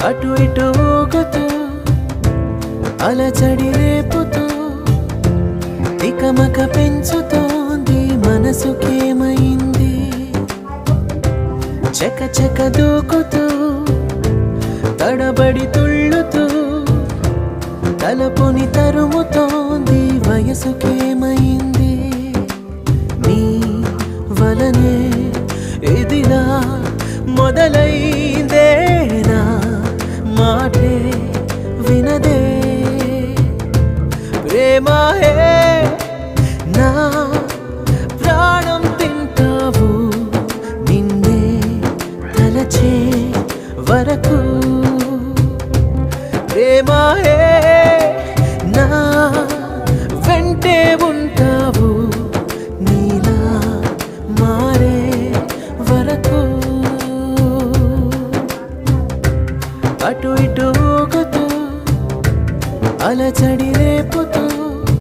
అటు ఇటు ఊగుతూ అలచడి రేపుతూ తికమక పెంచుతోంది మనసుకేమైంది. చక చక దూకుతూ తడబడి తుళ్ళుతూ తలపుని తరుముతోంది వయసుకేమైంది. నీ వలనే ఇదిలా మొదలైందే నా మాటే వినదే ప్రేమాయే నా ప్రాణం తింటావు నిన్నే తలచే వరకు. ప్రేమాయే నా వెంటే ఉంటావు నీలా మారే వరకు. అటు ఇటు ఊగుతూ అలచడి రేపుతూ